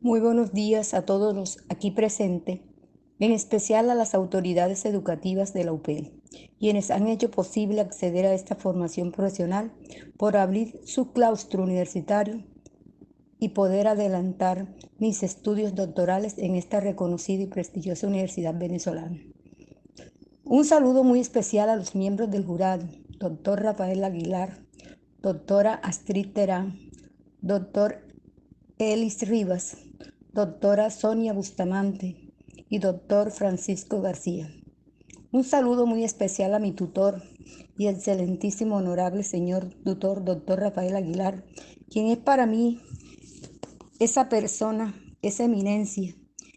Muy buenos días a todos los aquí presentes, en especial a las autoridades educativas de la UPEL, quienes han hecho posible acceder a esta formación profesional por abrir su claustro universitario y poder adelantar mis estudios doctorales en esta reconocida y prestigiosa universidad venezolana. Un saludo muy especial a los miembros del jurado, doctor Rafael Aguilar, doctora Astrid Terán, doctor Elis Rivas, doctora Sonia Bustamante y doctor Francisco García. Un saludo muy especial a mi tutor y excelentísimo honorable señor tutor, doctor Rafael Aguilar, quien es para mí esa persona, esa eminencia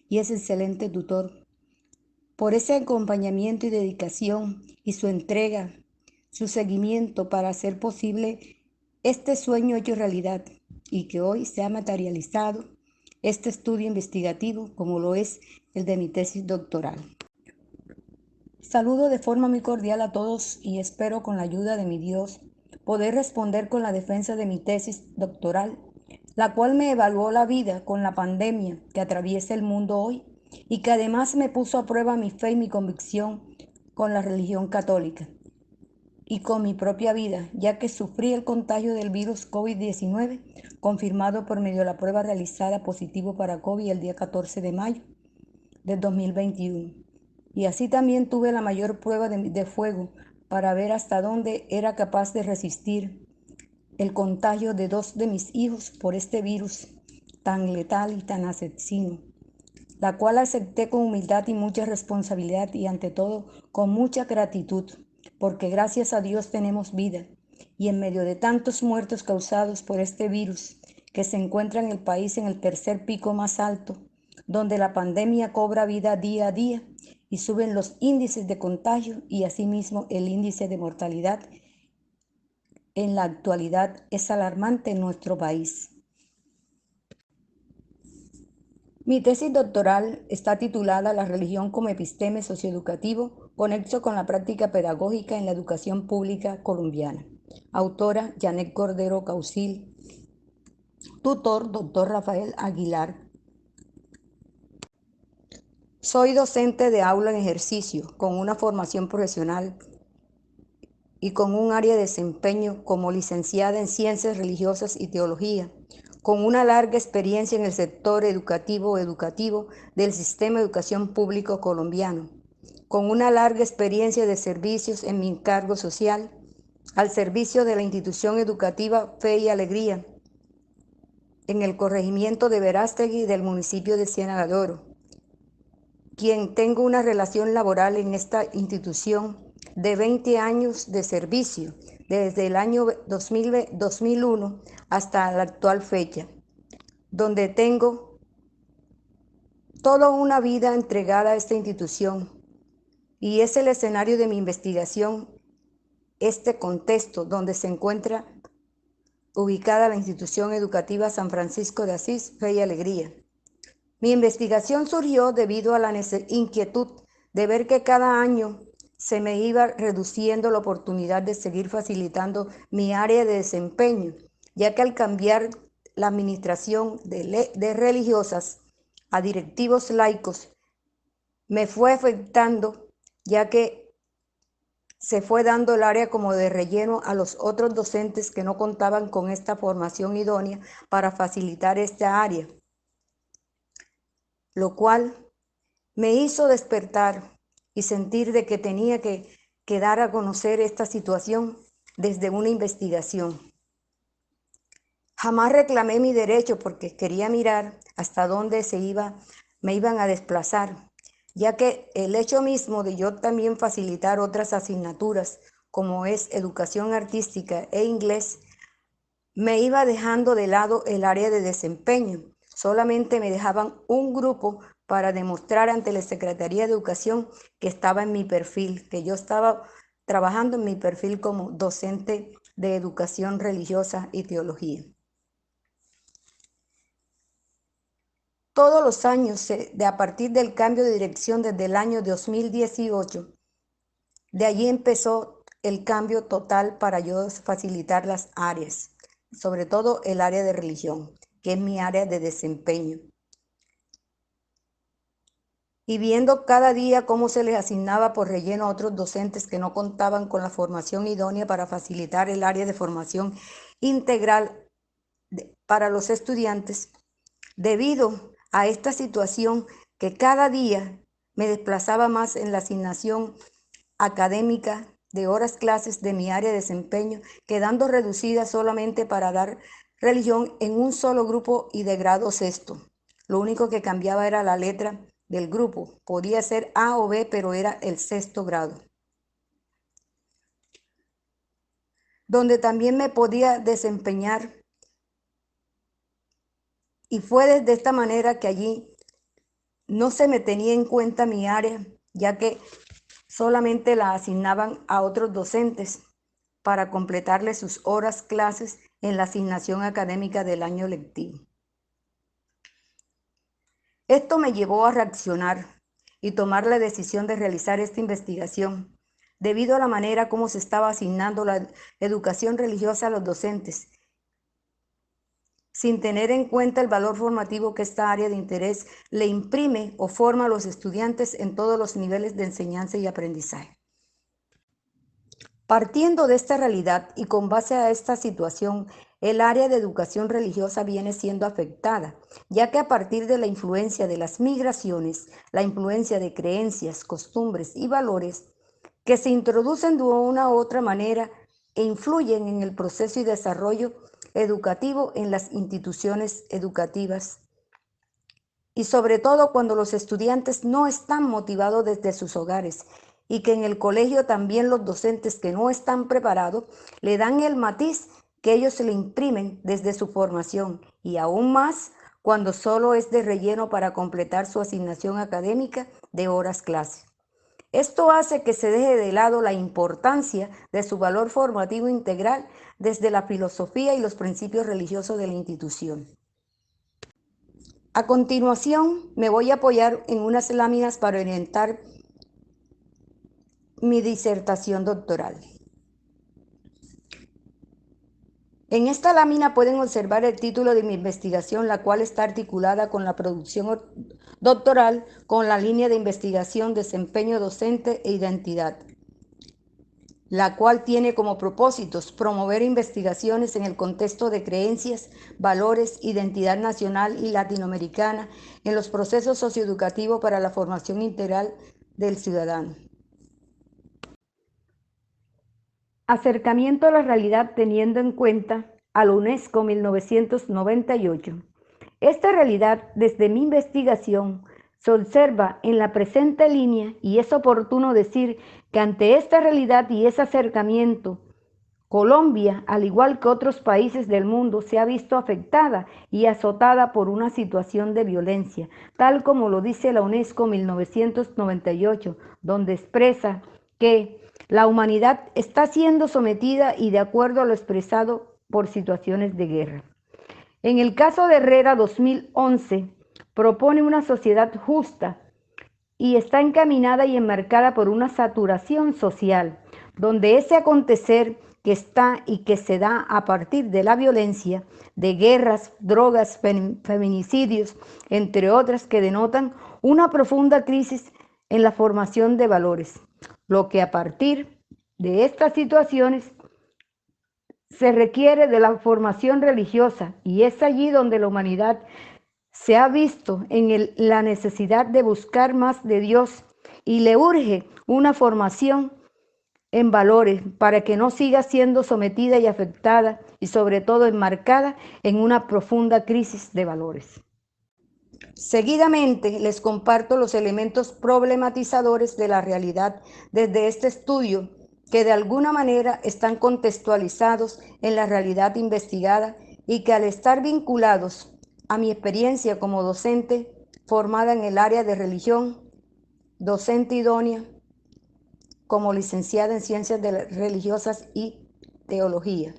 y ese excelente tutor, por ese acompañamiento y dedicación y su entrega, su seguimiento para hacer posible este sueño hecho realidad y que hoy se ha materializado este estudio investigativo como lo es el de mi tesis doctoral. Saludo de forma muy cordial a todos y espero con la ayuda de mi Dios poder responder con la defensa de mi tesis doctoral, la cual me evaluó la vida con la pandemia que atraviesa el mundo hoy y que además me puso a prueba mi fe y mi convicción con la religión católica y con mi propia vida, ya que sufrí el contagio del virus COVID-19, confirmado por medio de la prueba realizada positivo para COVID el día 14 de mayo del 2021. Y así también tuve la mayor prueba de fuego para ver hasta dónde era capaz de resistir el contagio de dos de mis hijos por este virus tan letal y tan asesino, la cual acepté con humildad y mucha responsabilidad y ante todo con mucha gratitud, porque gracias a Dios tenemos vida y en medio de tantos muertos causados por este virus que se encuentra en el país en el tercer pico más alto, donde la pandemia cobra vida día a día y suben los índices de contagio y asimismo el índice de mortalidad en la actualidad es alarmante en nuestro país. Mi tesis doctoral está titulada La religión como episteme socioeducativo, conexo con la práctica pedagógica en la educación pública colombiana. Autora Janet Cordero Causil. Tutor doctor Rafael Aguilar. Soy docente de aula en ejercicio, con una formación profesional y con un área de desempeño como licenciada en Ciencias Religiosas y Teología, con una larga experiencia en el sector educativo del sistema de educación público colombiano, con una larga experiencia de servicios en mi encargo social, al servicio de la institución educativa Fe y Alegría, en el corregimiento de Verástegui del municipio de Ciénaga de Oro, quien tengo una relación laboral en esta institución de 20 años de servicio, desde el año 2001 hasta la actual fecha, donde tengo toda una vida entregada a esta institución y es el escenario de mi investigación, este contexto donde se encuentra ubicada la institución educativa San Francisco de Asís, Fe y Alegría. Mi investigación surgió debido a la inquietud de ver que cada año se me iba reduciendo la oportunidad de seguir facilitando mi área de desempeño, ya que al cambiar la administración de religiosas a directivos laicos, me fue afectando, ya que se fue dando el área como de relleno a los otros docentes que no contaban con esta formación idónea para facilitar esta área, lo cual me hizo despertar y sentir de que tenía que dar a conocer esta situación desde una investigación. Jamás reclamé mi derecho porque quería mirar hasta dónde me iban a desplazar, ya que el hecho mismo de yo también facilitar otras asignaturas, como es educación artística e inglés, me iba dejando de lado el área de desempeño. Solamente me dejaban un grupo para demostrar ante la Secretaría de Educación que estaba en mi perfil, que yo estaba trabajando en mi perfil como docente de educación religiosa y teología. Todos los años, a partir del cambio de dirección desde el año 2018, de allí empezó el cambio total para yo facilitar las áreas, sobre todo el área de religión, que es mi área de desempeño. y viendo cada día cómo se les asignaba por relleno a otros docentes que no contaban con la formación idónea para facilitar el área de formación integral para los estudiantes, debido a esta situación que cada día me desplazaba más en la asignación académica de horas clases de mi área de desempeño, quedando reducida solamente para dar religión en un solo grupo y de grado sexto. Lo único que cambiaba era la letra del grupo. Podía ser A o B, pero era el sexto grado, donde también me podía desempeñar. Y fue desde esta manera que allí no se me tenía en cuenta mi área, ya que solamente la asignaban a otros docentes para completarle sus horas clases en la asignación académica del año lectivo. Esto me llevó a reaccionar y tomar la decisión de realizar esta investigación, debido a la manera como se estaba asignando la educación religiosa a los docentes, sin tener en cuenta el valor formativo que esta área de interés le imprime o forma a los estudiantes en todos los niveles de enseñanza y aprendizaje. Partiendo de esta realidad y con base a esta situación, el área de educación religiosa viene siendo afectada, ya que a partir de la influencia de las migraciones, la influencia de creencias, costumbres y valores que se introducen de una u otra manera e influyen en el proceso y desarrollo educativo en las instituciones educativas, y sobre todo cuando los estudiantes no están motivados desde sus hogares, y que en el colegio también los docentes que no están preparados le dan el matiz que ellos se le imprimen desde su formación, y aún más cuando solo es de relleno para completar su asignación académica de horas clase. Esto hace que se deje de lado la importancia de su valor formativo integral desde la filosofía y los principios religiosos de la institución. A continuación, me voy a apoyar en unas láminas para orientar mi disertación doctoral. En esta lámina pueden observar el título de mi investigación, la cual está articulada con la producción doctoral con la línea de investigación, desempeño docente e identidad, la cual tiene como propósitos promover investigaciones en el contexto de creencias, valores, identidad nacional y latinoamericana en los procesos socioeducativos para la formación integral del ciudadano. Acercamiento a la realidad teniendo en cuenta a la UNESCO 1998. Esta realidad, desde mi investigación, se observa en la presente línea y es oportuno decir que ante esta realidad y ese acercamiento, Colombia, al igual que otros países del mundo, se ha visto afectada y azotada por una situación de violencia, tal como lo dice la UNESCO 1998, donde expresa que la humanidad está siendo sometida y de acuerdo a lo expresado por situaciones de guerra. En el caso de Herrera 2011, propone una sociedad justa y está encaminada y enmarcada por una saturación social, donde ese acontecer que está y que se da a partir de la violencia, de guerras, drogas, feminicidios, entre otras, que denotan una profunda crisis en la formación de valores, lo que a partir de estas situaciones se requiere de la formación religiosa, y es allí donde la humanidad se ha visto en la necesidad de buscar más de Dios y le urge una formación en valores para que no siga siendo sometida y afectada y sobre todo enmarcada en una profunda crisis de valores. Seguidamente les comparto los elementos problematizadores de la realidad desde este estudio, que de alguna manera están contextualizados en la realidad investigada y que al estar vinculados a mi experiencia como docente formada en el área de religión, docente idónea, como licenciada en Ciencias Religiosas y Teología.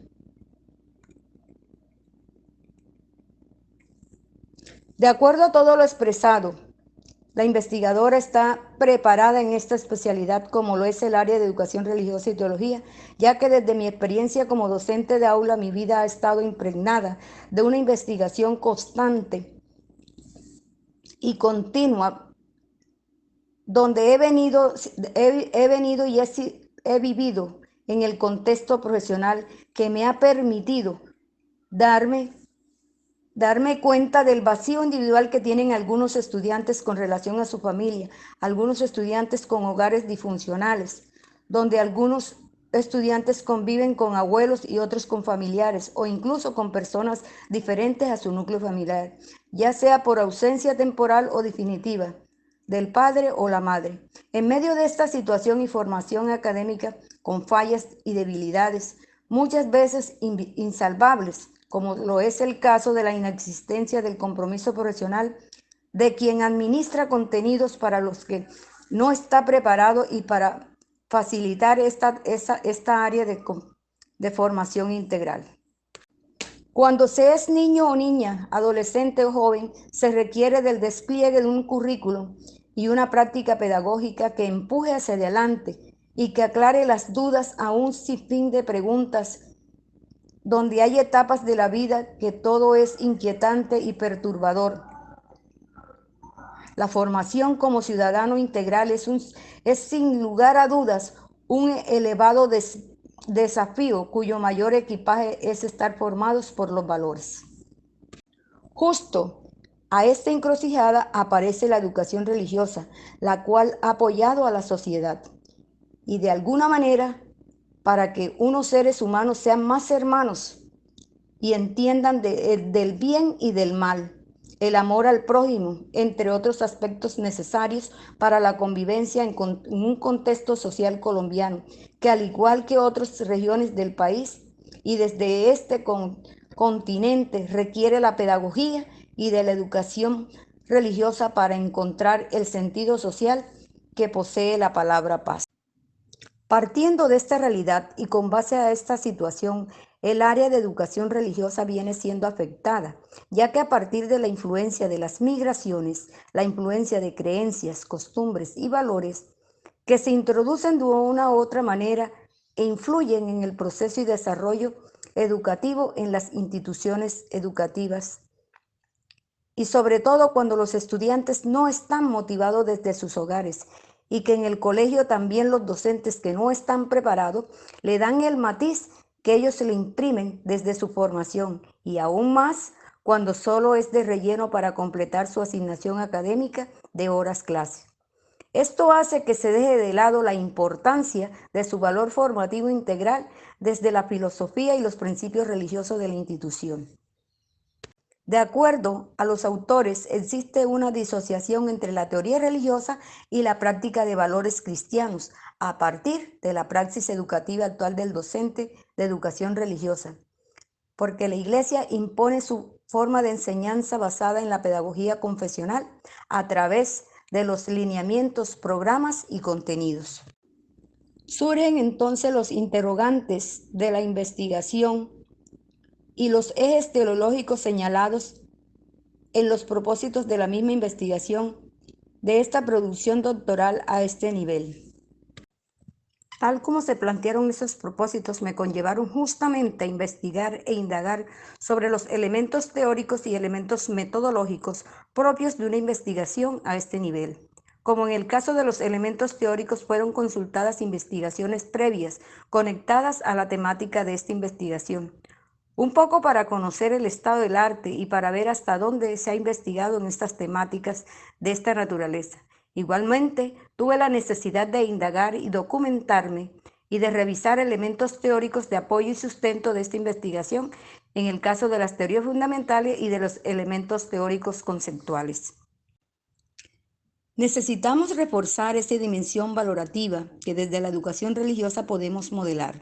De acuerdo a todo lo expresado, la investigadora está preparada en esta especialidad como lo es el área de educación religiosa y teología, ya que desde mi experiencia como docente de aula mi vida ha estado impregnada de una investigación constante y continua donde he venido y he vivido en el contexto profesional que me ha permitido darme cuenta del vacío individual que tienen algunos estudiantes con relación a su familia, algunos estudiantes con hogares disfuncionales, donde algunos estudiantes conviven con abuelos y otros con familiares o incluso con personas diferentes a su núcleo familiar, ya sea por ausencia temporal o definitiva del padre o la madre. En medio de esta situación y formación académica con fallas y debilidades, muchas veces insalvables, como lo es el caso de la inexistencia del compromiso profesional de quien administra contenidos para los que no está preparado y para facilitar esta área de formación integral. Cuando se es niño o niña, adolescente o joven, se requiere del despliegue de un currículum y una práctica pedagógica que empuje hacia adelante y que aclare las dudas a un sinfín de preguntas, donde hay etapas de la vida que todo es inquietante y perturbador. La formación como ciudadano integral es sin lugar a dudas un elevado desafío cuyo mayor equipaje es estar formados por los valores. Justo a esta encrucijada aparece la educación religiosa, la cual ha apoyado a la sociedad y de alguna manera para que unos seres humanos sean más hermanos y entiendan del bien y del mal, el amor al prójimo, entre otros aspectos necesarios para la convivencia en un contexto social colombiano, que al igual que otras regiones del país y desde este continente requiere la pedagogía y de la educación religiosa para encontrar el sentido social que posee la palabra paz. Partiendo de esta realidad y con base a esta situación, el área de educación religiosa viene siendo afectada, ya que a partir de la influencia de las migraciones, la influencia de creencias, costumbres y valores que se introducen de una u otra manera e influyen en el proceso y desarrollo educativo en las instituciones educativas. Y sobre todo cuando los estudiantes no están motivados desde sus hogares y que en el colegio también los docentes que no están preparados le dan el matiz que ellos se le imprimen desde su formación y aún más cuando solo es de relleno para completar su asignación académica de horas clase. Esto hace que se deje de lado la importancia de su valor formativo integral desde la filosofía y los principios religiosos de la institución. De acuerdo a los autores, existe una disociación entre la teoría religiosa y la práctica de valores cristianos a partir de la praxis educativa actual del docente de educación religiosa, porque la Iglesia impone su forma de enseñanza basada en la pedagogía confesional a través de los lineamientos, programas y contenidos. Surgen entonces los interrogantes de la investigación y los ejes teológicos señalados en los propósitos de la misma investigación de esta producción doctoral a este nivel. Tal como se plantearon esos propósitos, me conllevaron justamente a investigar e indagar sobre los elementos teóricos y elementos metodológicos propios de una investigación a este nivel. Como en el caso de los elementos teóricos, fueron consultadas investigaciones previas conectadas a la temática de esta investigación. Un poco para conocer el estado del arte y para ver hasta dónde se ha investigado en estas temáticas de esta naturaleza. Igualmente, tuve la necesidad de indagar y documentarme y de revisar elementos teóricos de apoyo y sustento de esta investigación en el caso de las teorías fundamentales y de los elementos teóricos conceptuales. Necesitamos reforzar esta dimensión valorativa que desde la educación religiosa podemos modelar.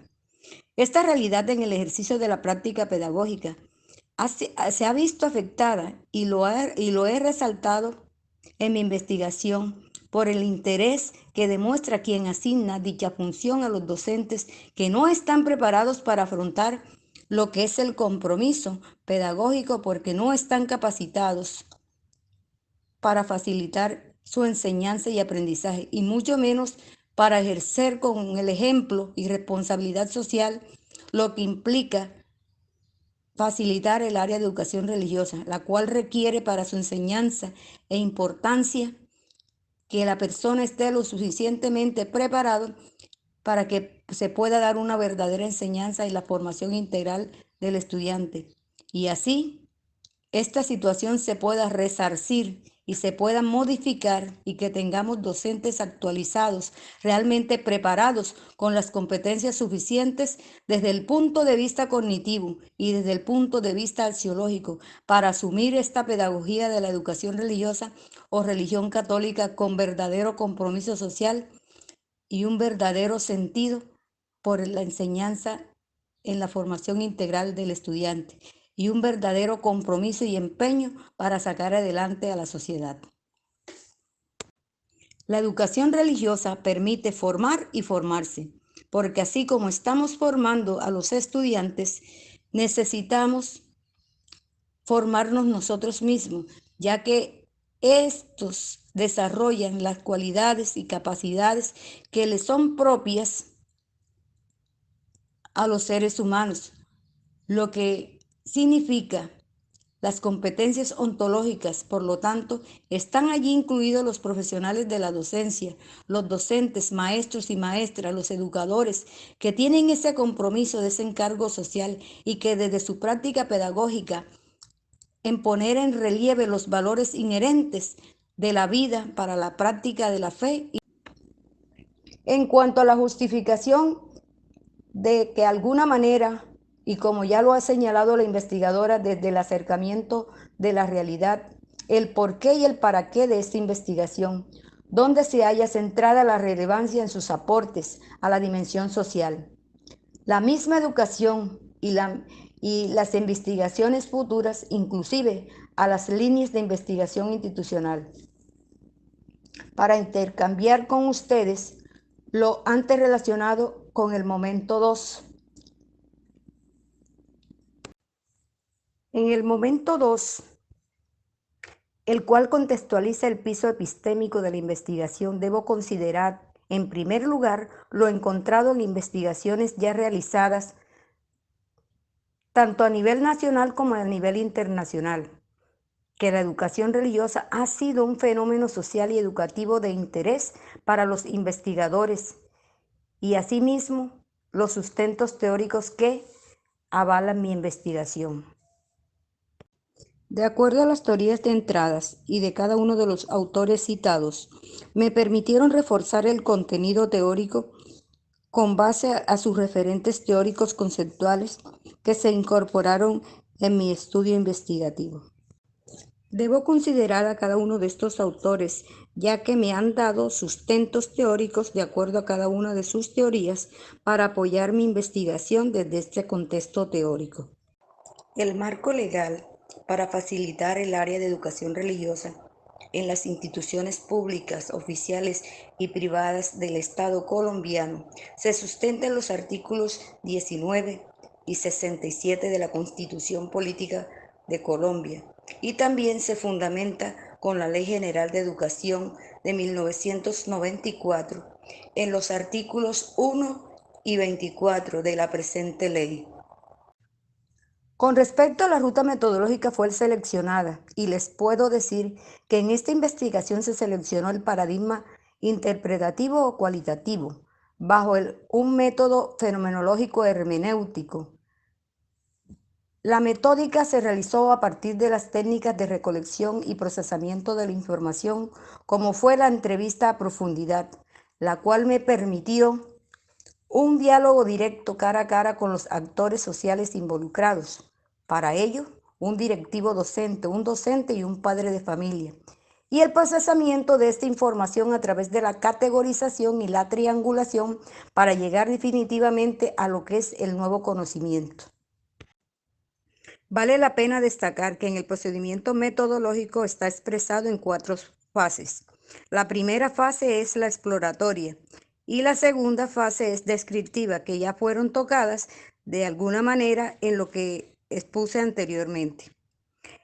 Esta realidad en el ejercicio de la práctica pedagógica se ha visto afectada y lo he resaltado en mi investigación por el interés que demuestra quien asigna dicha función a los docentes que no están preparados para afrontar lo que es el compromiso pedagógico porque no están capacitados para facilitar su enseñanza y aprendizaje, y mucho menos para ejercer con el ejemplo y responsabilidad social lo que implica facilitar el área de educación religiosa, la cual requiere para su enseñanza e importancia que la persona esté lo suficientemente preparado para que se pueda dar una verdadera enseñanza y la formación integral del estudiante. Y así, esta situación se pueda resarcir y se pueda modificar y que tengamos docentes actualizados, realmente preparados con las competencias suficientes desde el punto de vista cognitivo y desde el punto de vista axiológico para asumir esta pedagogía de la educación religiosa o religión católica con verdadero compromiso social y un verdadero sentido por la enseñanza en la formación integral del estudiante y un verdadero compromiso y empeño para sacar adelante a la sociedad. La educación religiosa permite formar y formarse, porque así como estamos formando a los estudiantes, necesitamos formarnos nosotros mismos, ya que estos desarrollan las cualidades y capacidades que les son propias a los seres humanos, lo que significa las competencias ontológicas. Por lo tanto, están allí incluidos los profesionales de la docencia, los docentes, maestros y maestras, los educadores, que tienen ese compromiso de ese encargo social y que desde su práctica pedagógica en poner en relieve los valores inherentes de la vida para la práctica de la fe. En cuanto a la justificación de que de alguna manera, y como ya lo ha señalado la investigadora desde el acercamiento de la realidad, el por qué y el para qué de esta investigación, donde se halla centrada la relevancia en sus aportes a la dimensión social. La misma educación y las investigaciones futuras, inclusive a las líneas de investigación institucional. Para intercambiar con ustedes lo antes relacionado con el momento 2. En el momento 2, el cual contextualiza el piso epistémico de la investigación, debo considerar, en primer lugar, lo encontrado en investigaciones ya realizadas tanto a nivel nacional como a nivel internacional, que la educación religiosa ha sido un fenómeno social y educativo de interés para los investigadores y asimismo los sustentos teóricos que avalan mi investigación. De acuerdo a las teorías de entradas y de cada uno de los autores citados, me permitieron reforzar el contenido teórico con base a sus referentes teóricos conceptuales que se incorporaron en mi estudio investigativo. Debo considerar a cada uno de estos autores, ya que me han dado sustentos teóricos de acuerdo a cada una de sus teorías para apoyar mi investigación desde este contexto teórico. El marco legal para facilitar el área de educación religiosa en las instituciones públicas, oficiales y privadas del Estado colombiano se sustenta en los artículos 19 y 67 de la Constitución Política de Colombia y también se fundamenta con la Ley General de Educación de 1994 en los artículos 1 y 24 de la presente ley. Con respecto a la ruta metodológica fue seleccionada y les puedo decir que en esta investigación se seleccionó el paradigma interpretativo o cualitativo bajo un método fenomenológico hermenéutico. La metódica se realizó a partir de las técnicas de recolección y procesamiento de la información, como fue la entrevista a profundidad, la cual me permitió un diálogo directo cara a cara con los actores sociales involucrados. Para ello, un directivo docente, un docente y un padre de familia. Y el procesamiento de esta información a través de la categorización y la triangulación para llegar definitivamente a lo que es el nuevo conocimiento. Vale la pena destacar que en el procedimiento metodológico está expresado en 4 fases. La primera fase es la exploratoria y la segunda fase es descriptiva, que ya fueron tocadas de alguna manera en lo que expuse anteriormente.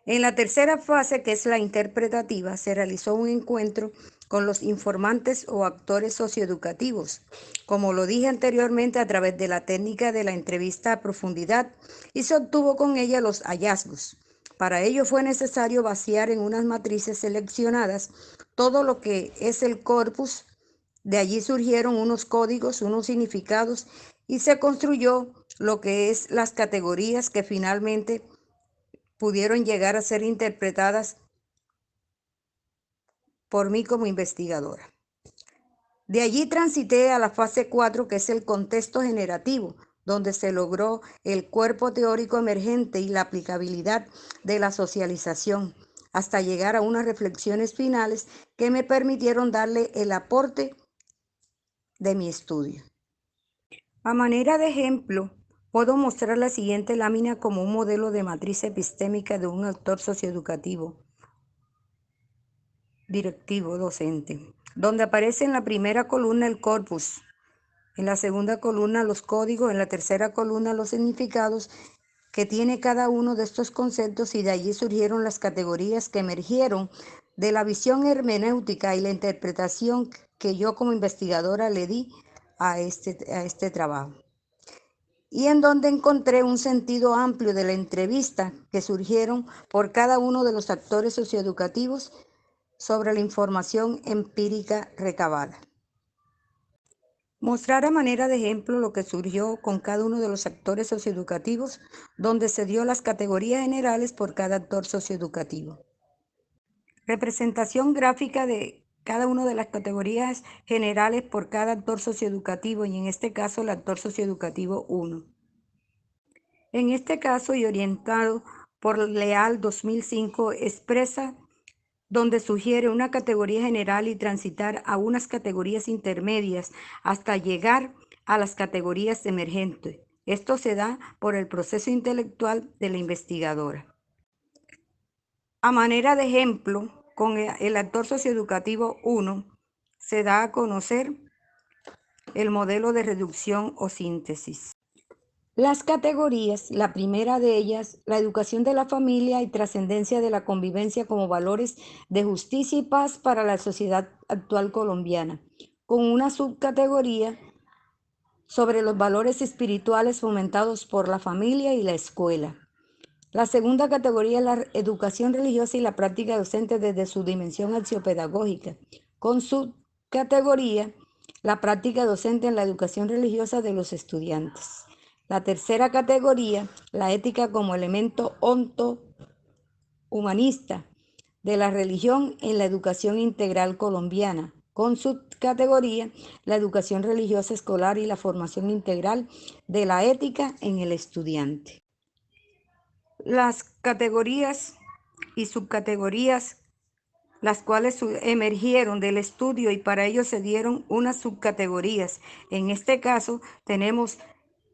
En la tercera fase, que es la interpretativa, se realizó un encuentro con los informantes o actores socioeducativos, como lo dije anteriormente, a través de la técnica de la entrevista a profundidad, y se obtuvo con ella los hallazgos. Para ello fue necesario vaciar en unas matrices seleccionadas todo lo que es el corpus. De allí surgieron unos códigos, unos significados y se construyó lo que es las categorías que finalmente pudieron llegar a ser interpretadas por mí como investigadora. De allí transité a la fase 4, que es el contexto generativo, donde se logró el cuerpo teórico emergente y la aplicabilidad de la socialización, hasta llegar a unas reflexiones finales que me permitieron darle el aporte de mi estudio. A manera de ejemplo, puedo mostrar la siguiente lámina como un modelo de matriz epistémica de un actor socioeducativo, directivo, docente, donde aparece en la primera columna el corpus, en la segunda columna los códigos, en la tercera columna los significados que tiene cada uno de estos conceptos, y de allí surgieron las categorías que emergieron de la visión hermenéutica y la interpretación que yo como investigadora le di a este trabajo. Y en donde encontré un sentido amplio de la entrevista que surgieron por cada uno de los actores socioeducativos sobre la información empírica recabada. Mostrar a manera de ejemplo lo que surgió con cada uno de los actores socioeducativos, donde se dio las categorías generales por cada actor socioeducativo. Representación gráfica de cada una de las categorías generales por cada actor socioeducativo, y en este caso el actor socioeducativo 1. En este caso, y orientado por Leal 2005, expresa donde sugiere una categoría general y transitar a unas categorías intermedias hasta llegar a las categorías emergentes. Esto se da por el proceso intelectual de la investigadora. A manera de ejemplo, con el actor socioeducativo 1 se da a conocer el modelo de reducción o síntesis. Las categorías, la primera de ellas, la educación de la familia y trascendencia de la convivencia como valores de justicia y paz para la sociedad actual colombiana, con una subcategoría sobre los valores espirituales fomentados por la familia y la escuela. La segunda categoría es la educación religiosa y la práctica docente desde su dimensión axiopedagógica, con subcategoría la práctica docente en la educación religiosa de los estudiantes. La tercera categoría, la ética como elemento onto-humanista de la religión en la educación integral colombiana, con subcategoría, la educación religiosa escolar y la formación integral de la ética en el estudiante. Las categorías y subcategorías, las cuales emergieron del estudio, y para ello se dieron unas subcategorías. En este caso tenemos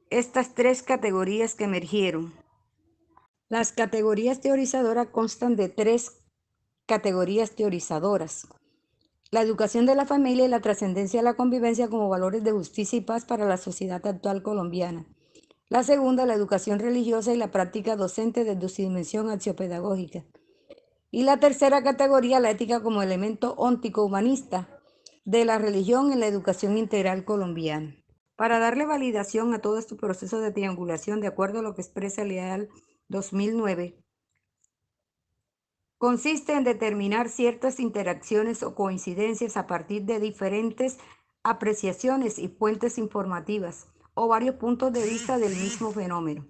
estas tres categorías que emergieron. Las categorías teorizadoras constan de tres categorías teorizadoras: la educación de la familia y la trascendencia de la convivencia como valores de justicia y paz para la sociedad actual colombiana. La segunda, la educación religiosa y la práctica docente desde su dimensión axiopedagógica. Y la tercera categoría, la ética como elemento óntico-humanista de la religión en la educación integral colombiana. Para darle validación a todo este proceso de triangulación, de acuerdo a lo que expresa Leal 2009, consiste en determinar ciertas interacciones o coincidencias a partir de diferentes apreciaciones y fuentes informativas o varios puntos de vista del mismo fenómeno.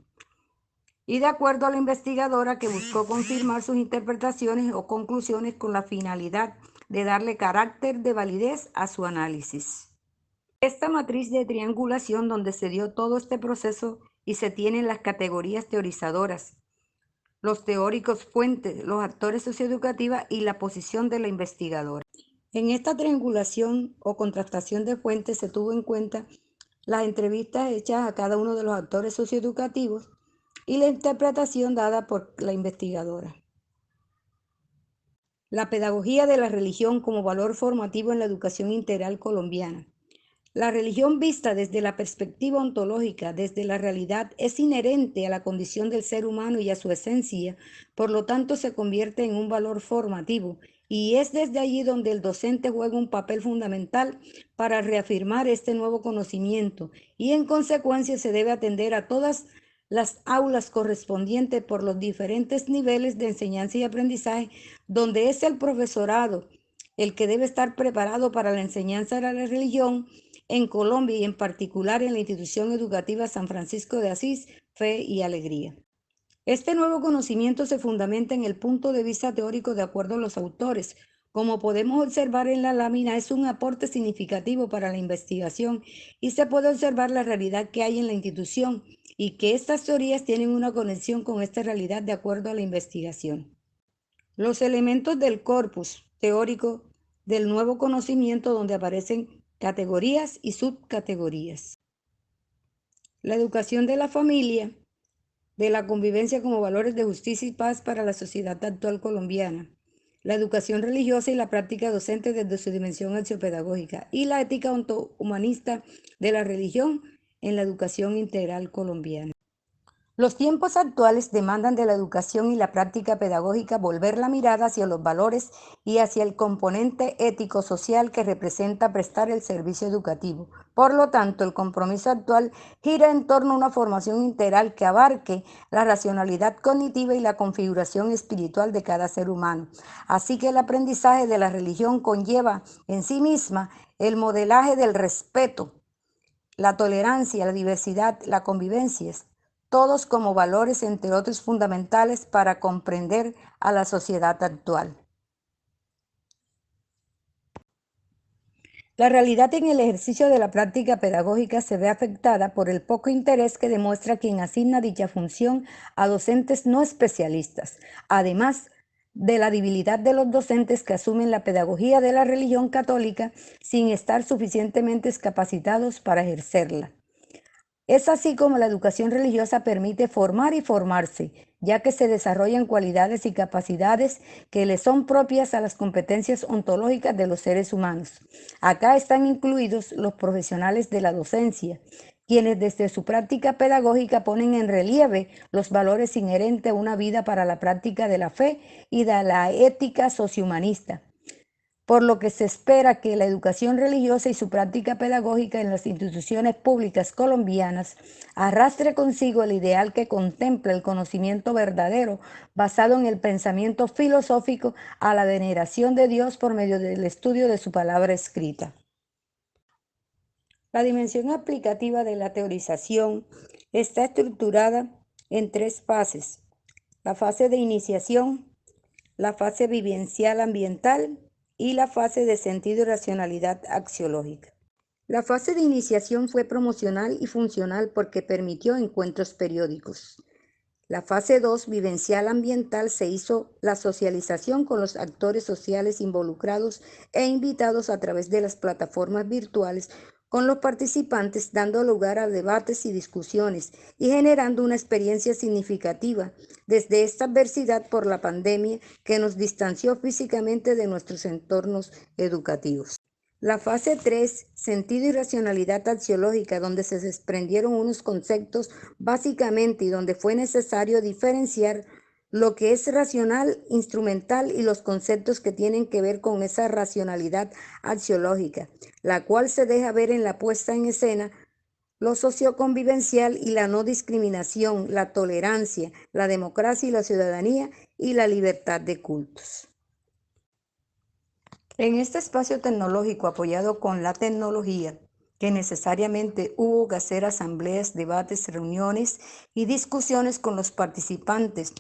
Y de acuerdo a la investigadora, que buscó confirmar sus interpretaciones o conclusiones con la finalidad de darle carácter de validez a su análisis. Esta matriz de triangulación, donde se dio todo este proceso y se tienen las categorías teorizadoras, los teóricos fuentes, los actores socioeducativos y la posición de la investigadora. En esta triangulación o contrastación de fuentes se tuvo en cuenta las entrevistas hechas a cada uno de los actores socioeducativos y la interpretación dada por la investigadora. La pedagogía de la religión como valor formativo en la educación integral colombiana. La religión vista desde la perspectiva ontológica, desde la realidad, es inherente a la condición del ser humano y a su esencia, por lo tanto se convierte en un valor formativo, y es desde allí donde el docente juega un papel fundamental para reafirmar este nuevo conocimiento, y en consecuencia se debe atender a todas las aulas correspondientes por los diferentes niveles de enseñanza y aprendizaje, donde es el profesorado el que debe estar preparado para la enseñanza de la religión en Colombia y en particular en la institución educativa San Francisco de Asís, Fe y Alegría. Este nuevo conocimiento se fundamenta en el punto de vista teórico de acuerdo a los autores. Como podemos observar en la lámina, es un aporte significativo para la investigación y se puede observar la realidad que hay en la institución y que estas teorías tienen una conexión con esta realidad de acuerdo a la investigación. Los elementos del corpus teórico del nuevo conocimiento donde aparecen categorías y subcategorías. La educación de la familia, de la convivencia como valores de justicia y paz para la sociedad actual colombiana, la educación religiosa y la práctica docente desde su dimensión axiopedagógica y la ética humanista de la religión en la educación integral colombiana. Los tiempos actuales demandan de la educación y la práctica pedagógica volver la mirada hacia los valores y hacia el componente ético-social que representa prestar el servicio educativo. Por lo tanto, el compromiso actual gira en torno a una formación integral que abarque la racionalidad cognitiva y la configuración espiritual de cada ser humano. Así que el aprendizaje de la religión conlleva en sí misma el modelaje del respeto, la tolerancia, la diversidad, la convivencia, todos como valores, entre otros, fundamentales para comprender a la sociedad actual. La realidad en el ejercicio de la práctica pedagógica se ve afectada por el poco interés que demuestra quien asigna dicha función a docentes no especialistas, además de la debilidad de los docentes que asumen la pedagogía de la religión católica sin estar suficientemente capacitados para ejercerla. Es así como la educación religiosa permite formar y formarse, ya que se desarrollan cualidades y capacidades que le son propias a las competencias ontológicas de los seres humanos. Acá están incluidos los profesionales de la docencia, quienes desde su práctica pedagógica ponen en relieve los valores inherentes a una vida para la práctica de la fe y de la ética sociohumanista, por lo que se espera que la educación religiosa y su práctica pedagógica en las instituciones públicas colombianas arrastre consigo el ideal que contempla el conocimiento verdadero basado en el pensamiento filosófico a la veneración de Dios por medio del estudio de su palabra escrita. La dimensión aplicativa de la teorización está estructurada en tres fases: la fase de iniciación, la fase vivencial ambiental y la fase de sentido y racionalidad axiológica. La fase de iniciación fue promocional y funcional porque permitió encuentros periódicos. La fase 2, vivencial ambiental, se hizo la socialización con los actores sociales involucrados e invitados a través de las plataformas virtuales con los participantes, dando lugar a debates y discusiones y generando una experiencia significativa desde esta adversidad por la pandemia que nos distanció físicamente de nuestros entornos educativos. La fase 3, sentido y racionalidad axiológica, donde se desprendieron unos conceptos básicamente y donde fue necesario diferenciar lo que es racional, instrumental y los conceptos que tienen que ver con esa racionalidad axiológica, la cual se deja ver en la puesta en escena, lo socioconvivencial y la no discriminación, la tolerancia, la democracia y la ciudadanía y la libertad de cultos. En este espacio tecnológico apoyado con la tecnología, que necesariamente hubo que hacer asambleas, debates, reuniones y discusiones con los participantes.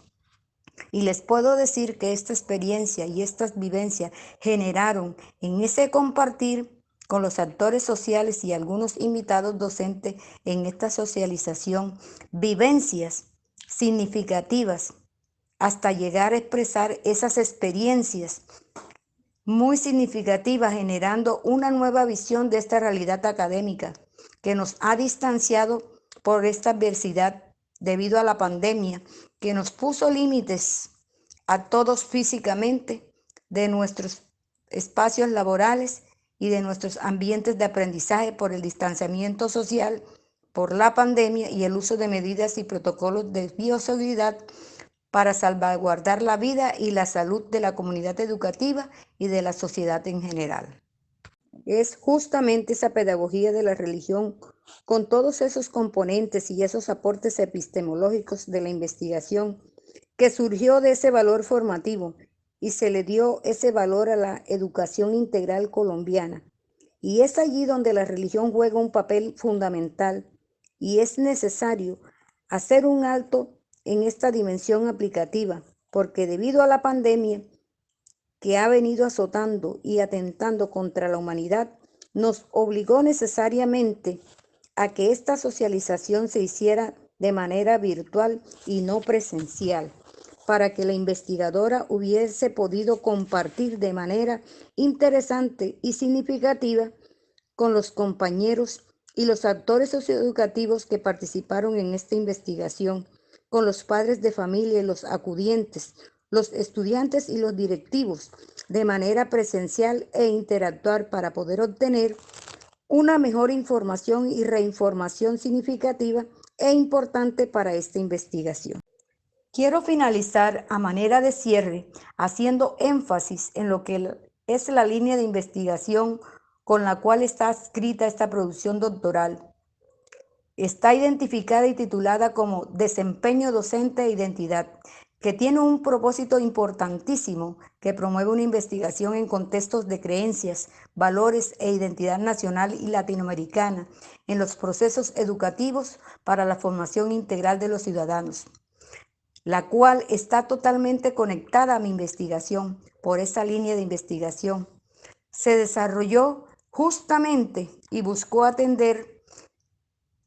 Y les puedo decir que esta experiencia y estas vivencias generaron en ese compartir con los actores sociales y algunos invitados docentes en esta socialización, vivencias significativas hasta llegar a expresar esas experiencias muy significativa, generando una nueva visión de esta realidad académica que nos ha distanciado por esta adversidad debido a la pandemia, que nos puso límites a todos físicamente de nuestros espacios laborales y de nuestros ambientes de aprendizaje por el distanciamiento social, por la pandemia y el uso de medidas y protocolos de bioseguridad para salvaguardar la vida y la salud de la comunidad educativa y de la sociedad en general. Es justamente esa pedagogía de la religión Con todos esos componentes y esos aportes epistemológicos de la investigación que surgió de ese valor formativo y se le dio ese valor a la educación integral colombiana. Y es allí donde la religión juega un papel fundamental y es necesario hacer un alto en esta dimensión aplicativa, porque debido a la pandemia que ha venido azotando y atentando contra la humanidad, nos obligó necesariamente a que esta socialización se hiciera de manera virtual y no presencial, para que la investigadora hubiese podido compartir de manera interesante y significativa con los compañeros y los actores socioeducativos que participaron en esta investigación, con los padres de familia y los acudientes, los estudiantes y los directivos, de manera presencial e interactuar para poder obtener una mejor información y reinformación significativa e importante para esta investigación. Quiero finalizar a manera de cierre haciendo énfasis en lo que es la línea de investigación con la cual está escrita esta producción doctoral. Está identificada y titulada como Desempeño Docente e Identidad, que tiene un propósito importantísimo que promueve una investigación en contextos de creencias, valores e identidad nacional y latinoamericana en los procesos educativos para la formación integral de los ciudadanos, la cual está totalmente conectada a mi investigación por esa línea de investigación. Se desarrolló justamente y buscó atender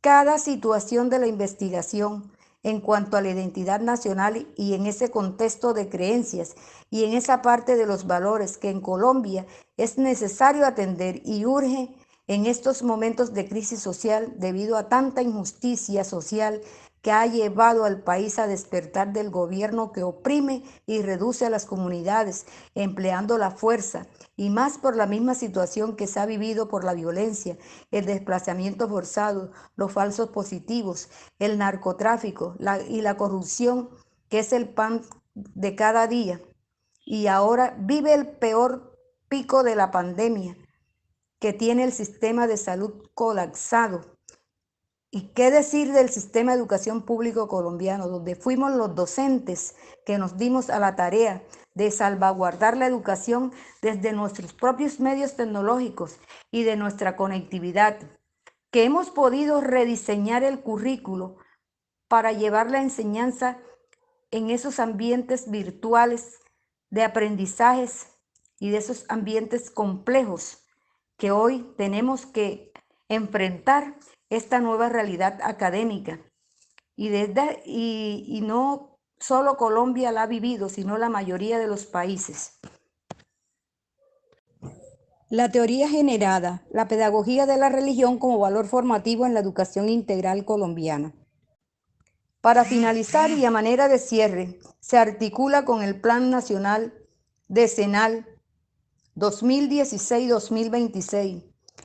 cada situación de la investigación en cuanto a la identidad nacional y en ese contexto de creencias y en esa parte de los valores que en Colombia es necesario atender y urge en estos momentos de crisis social debido a tanta injusticia social que ha llevado al país a despertar del gobierno que oprime y reduce a las comunidades empleando la fuerza, y más por la misma situación que se ha vivido por la violencia, el desplazamiento forzado, los falsos positivos, el narcotráfico y la corrupción, que es el pan de cada día. Y ahora vive el peor pico de la pandemia, que tiene el sistema de salud colapsado. ¿Y qué decir del sistema de educación público colombiano, donde fuimos los docentes que nos dimos a la tarea de salvaguardar la educación desde nuestros propios medios tecnológicos y de nuestra conectividad, que hemos podido rediseñar el currículo para llevar la enseñanza en esos ambientes virtuales de aprendizajes y de esos ambientes complejos que hoy tenemos que enfrentar esta nueva realidad académica? Y no solo Colombia la ha vivido, sino la mayoría de los países. La teoría generada, la pedagogía de la religión como valor formativo en la educación integral colombiana. Para finalizar y a manera de cierre, se articula con el Plan Nacional Decenal 2016-2026,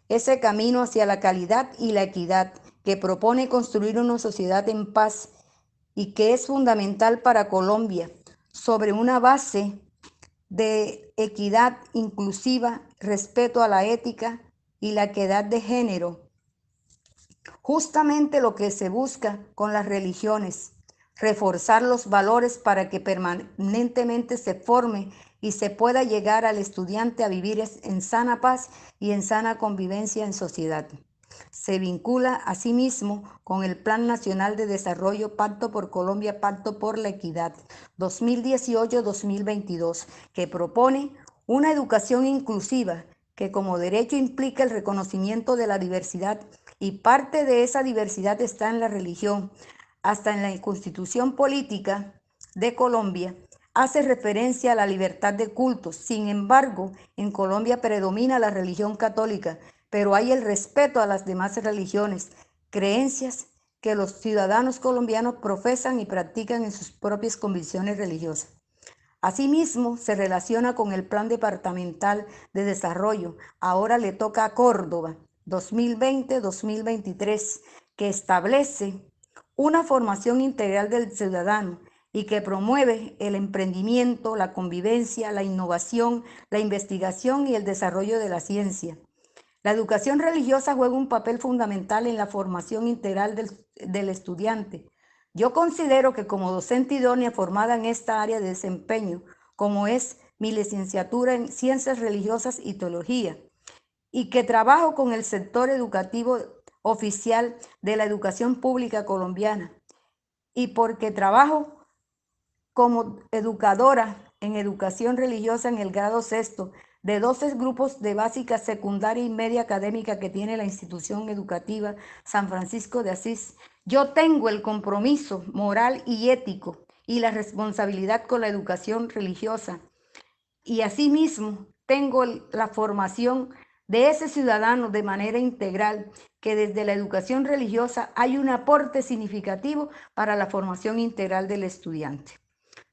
ese camino hacia la calidad y la equidad que propone construir una sociedad en paz y que es fundamental para Colombia, sobre una base de equidad inclusiva, respeto a la ética y la equidad de género. Justamente lo que se busca con las religiones, reforzar los valores para que permanentemente se forme y se pueda llegar al estudiante a vivir en sana paz y en sana convivencia en sociedad. Se vincula asimismo con el Plan Nacional de Desarrollo Pacto por Colombia, Pacto por la Equidad 2018-2022, que propone una educación inclusiva que como derecho implica el reconocimiento de la diversidad, y parte de esa diversidad está en la religión. Hasta en la Constitución Política de Colombia hace referencia a la libertad de cultos. Sin embargo, en Colombia predomina la religión católica, pero hay el respeto a las demás religiones, creencias que los ciudadanos colombianos profesan y practican en sus propias convicciones religiosas. Asimismo, se relaciona con el Plan Departamental de Desarrollo. Ahora le toca a Córdoba 2020-2023, que establece una formación integral del ciudadano y que promueve el emprendimiento, la convivencia, la innovación, la investigación y el desarrollo de la ciencia. La educación religiosa juega un papel fundamental en la formación integral del estudiante. Yo considero que como docente idónea formada en esta área de desempeño, como es mi licenciatura en Ciencias Religiosas y Teología, y que trabajo con el sector educativo oficial de la educación pública colombiana, y porque trabajo como educadora en educación religiosa en el grado sexto de 12 grupos de básica, secundaria y media académica que tiene la institución educativa San Francisco de Asís, yo tengo el compromiso moral y ético y la responsabilidad con la educación religiosa, y asimismo tengo la formación de ese ciudadano de manera integral, que desde la educación religiosa hay un aporte significativo para la formación integral del estudiante.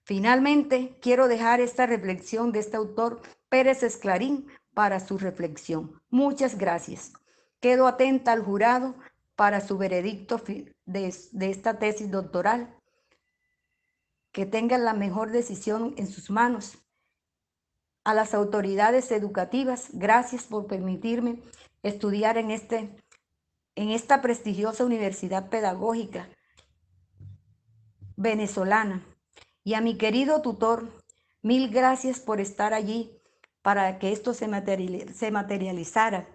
Finalmente, quiero dejar esta reflexión de este autor Pérez Esclarín para su reflexión. Muchas gracias. Quedo atenta al jurado para su veredicto de esta tesis doctoral. Que tengan la mejor decisión en sus manos. A las autoridades educativas, gracias por permitirme estudiar en esta prestigiosa universidad pedagógica venezolana. Y a mi querido tutor, mil gracias por estar allí para que esto se materializara.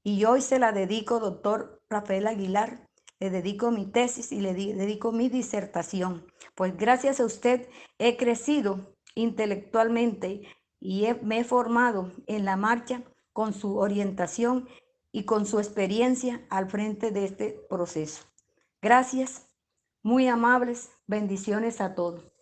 Y hoy se la dedico, doctor Rafael Aguilar, le dedico mi tesis y le dedico mi disertación. Pues gracias a usted he crecido intelectualmente y me he formado en la marcha con su orientación y con su experiencia al frente de este proceso. Gracias, muy amables, bendiciones a todos.